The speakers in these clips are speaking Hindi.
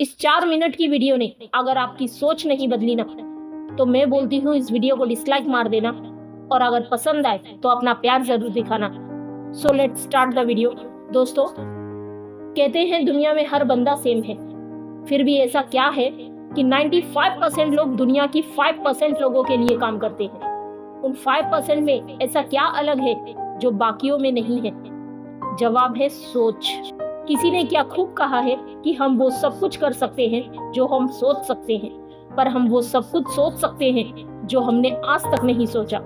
इस 4 मिनट की वीडियो ने अगर आपकी सोच नहीं बदली ना, तो मैं बोलती हूँ इस वीडियो को डिसलाइक मार देना, और अगर पसंद आए तो अपना प्यार जरूर दिखाना। So let's start the video. दोस्तों, कहते हैं दुनिया में हर बंदा सेम है, फिर भी ऐसा क्या है कि 95% लोग दुनिया की 5% लोगों के लिए काम करते हैं। उन 5% में ऐसा क्या अलग है जो बाकियों में नहीं है? जवाब है सोच। किसी ने क्या खूब कहा है कि हम वो सब कुछ कर सकते हैं जो हम सोच सकते हैं, पर हम वो सब कुछ सोच सकते हैं जो हमने आज तक नहीं सोचा।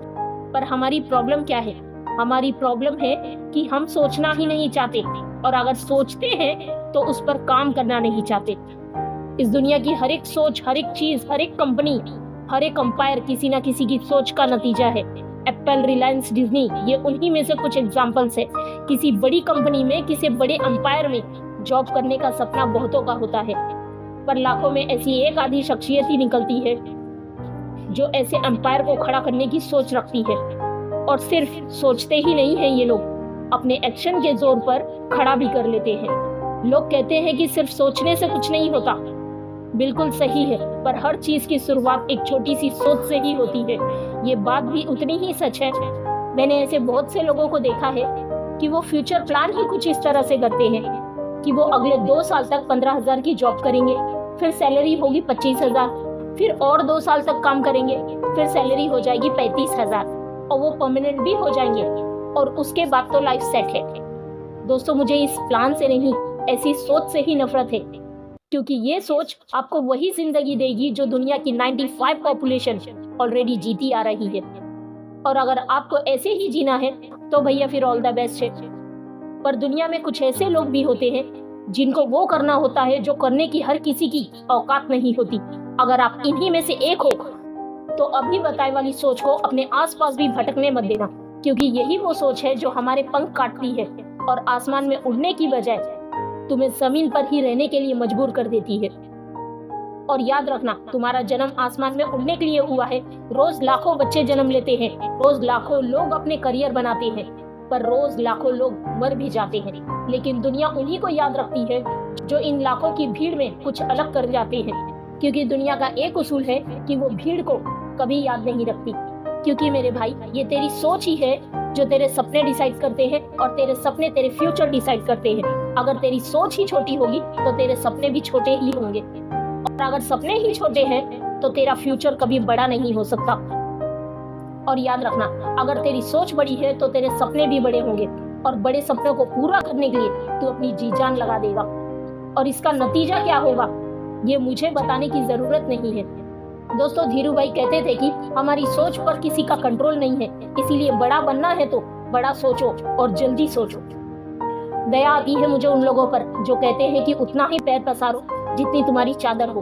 पर हमारी प्रॉब्लम क्या है? हमारी प्रॉब्लम है कि हम सोचना ही नहीं चाहते, और अगर सोचते हैं तो उस पर काम करना नहीं चाहते। इस दुनिया की हर एक सोच, हर एक चीज, हर एक कंपनी, हर एक अंपायर किसी ना किसी की सोच का नतीजा है। एप्पल, रिलायंस, डिज्नी, ये उन्हीं में से कुछ एग्जाम्पल्स है। किसी बड़ी कंपनी में, किसी बड़े अंपायर में जॉब करने का सपना बहुतों का होता है, पर लाखों में ऐसी एक आधी शख्सियत ही निकलती है जो ऐसे अंपायर को खड़ा करने की सोच रखती है। और सिर्फ सोचते ही नहीं है, ये लोग अपने एक्शन के जोर पर खड़ा भी कर लेते हैं। लोग कहते हैं कि सिर्फ सोचने से कुछ नहीं होता। बिल्कुल सही है, पर हर चीज की शुरुआत एक छोटी सी सोच से ही होती है। ये बात भी उतनी ही सच है। मैंने ऐसे बहुत से लोगों को देखा है कि वो फ्यूचर प्लान ही कुछ इस तरह से करते हैं कि वो अगले 2 साल तक 15,000 की जॉब करेंगे, फिर सैलरी होगी 25,000, फिर और 2 साल तक काम करेंगे, फिर सैलरी हो जाएगी 35,000, और वो परमानेंट भी हो जाएंगे, और उसके बाद तो लाइफ सेट है। दोस्तों, मुझे इस प्लान से नहीं, ऐसी सोच से ही नफरत है, क्योंकि ये सोच आपको वही जिंदगी देगी जो दुनिया की 95 पॉपुलेशन ऑलरेडी जीती आ रही है। और अगर आपको ऐसे ही जीना है तो भैया फिर ऑल द बेस्ट है। पर दुनिया में कुछ ऐसे लोग भी होते हैं जिनको वो करना होता है जो करने की हर किसी की औकात नहीं होती। अगर आप इन्हीं में से एक हो तो अभी बताए वाली सोच को अपने आसपास भी भटकने मत देना, क्योंकि यही वो सोच है जो हमारे पंख काटती है और आसमान में उड़ने की बजाय तुम्हें जमीन पर ही रहने के लिए मजबूर कर देती है। और याद रखना, तुम्हारा जन्म आसमान में उड़ने के लिए हुआ है। रोज लाखों बच्चे जन्म लेते हैं, रोज लाखों लोग अपने करियर बनाते हैं, पर रोज लाखों लोग मर भी जाते हैं। लेकिन दुनिया उन्हीं को याद रखती है जो इन लाखों की भीड़ में कुछ अलग कर जाते हैं, क्योंकि दुनिया का एक उसूल है कि वो भीड़ को कभी याद नहीं रखती। क्योंकि मेरे भाई, ये तेरी सोच ही है जो तेरे सपने डिसाइड करते हैं, और तेरे सपने तेरे फ्यूचर डिसाइड करते हैं। अगर तेरी सोच ही छोटी होगी तो तेरे सपने भी छोटे ही होंगे, और अगर सपने ही छोटे हैं तो तेरा फ्यूचर कभी बड़ा नहीं हो सकता। और याद रखना, अगर तेरी सोच बड़ी है तो तेरे सपने भी बड़े होंगे, और बड़े सपनों को पूरा करने के लिए तू अपनी जी जान लगा देगा। और इसका नतीजा क्या होगा ये मुझे बताने की जरूरत नहीं है। दोस्तों, धीरू भाई कहते थे कि हमारी सोच पर किसी का कंट्रोल नहीं है, इसीलिए बड़ा बनना है तो बड़ा सोचो और जल्दी सोचो। दया आती है मुझे उन लोगों पर जो कहते हैं कि उतना ही पैर पसारो जितनी तुम्हारी चादर हो।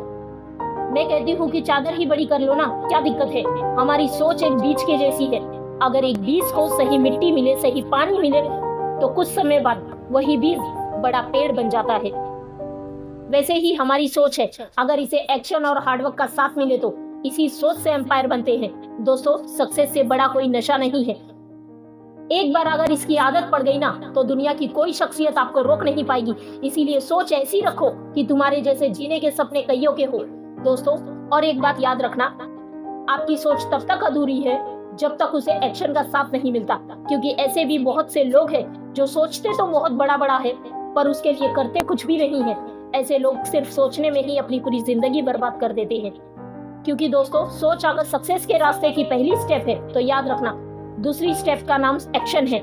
मैं कहती हूँ कि चादर ही बड़ी कर लो ना, क्या दिक्कत है? हमारी सोच एक बीज के जैसी है। अगर एक बीज को सही मिट्टी मिले, सही पानी मिले, तो कुछ समय बाद वही बीज बड़ा पेड़ बन जाता है। वैसे ही हमारी सोच है, अगर इसे एक्शन और हार्डवर्क का साथ मिले तो इसी सोच से एम्पायर बनते हैं। दोस्तों, सक्सेस से बड़ा कोई नशा नहीं है। एक बार अगर इसकी आदत पड़ गई ना, तो दुनिया की कोई शख्सियत आपको रोक नहीं पाएगी। इसीलिए सोच ऐसी रखो कि तुम्हारे जैसे जीने के सपने कईयों के हो। दोस्तों, और एक बात याद रखना, आपकी सोच तब तक अधूरी है जब तक उसे एक्शन का साथ नहीं मिलता, क्योंकि ऐसे भी बहुत से लोग हैं जो सोचते तो बहुत बड़ा बड़ा है, पर उसके लिए करते कुछ भी नहीं है। ऐसे लोग सिर्फ सोचने में ही अपनी पूरी जिंदगी बर्बाद कर देते हैं। क्योंकि दोस्तों, सोच अगर सक्सेस के रास्ते की पहली स्टेप है तो याद रखना, दूसरी स्टेप का नाम एक्शन है।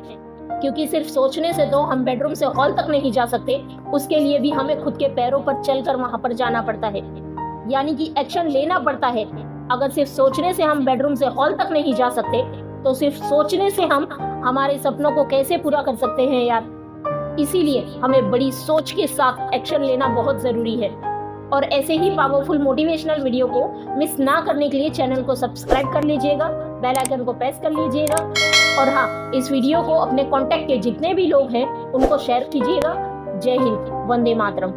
क्योंकि सिर्फ सोचने से तो हम बेडरूम से हॉल तक नहीं जा सकते, उसके लिए भी हमें खुद के पैरों पर चलकर वहां पर जाना पड़ता है, यानी कि एक्शन लेना पड़ता है। अगर सिर्फ सोचने से हम बेडरूम से हॉल तक नहीं जा सकते, तो सिर्फ सोचने से हम हमारे सपनों को कैसे पूरा कर सकते हैं यार? इसीलिए हमें बड़ी सोच के साथ एक्शन लेना बहुत जरूरी है। और ऐसे ही पावरफुल मोटिवेशनल वीडियो को मिस ना करने के लिए चैनल को सब्सक्राइब कर लीजिएगा, बेल आइकन को प्रेस कर लीजिएगा, और हाँ, इस वीडियो को अपने कांटेक्ट के जितने भी लोग हैं उनको शेयर कीजिएगा। जय हिंद, वंदे मातरम।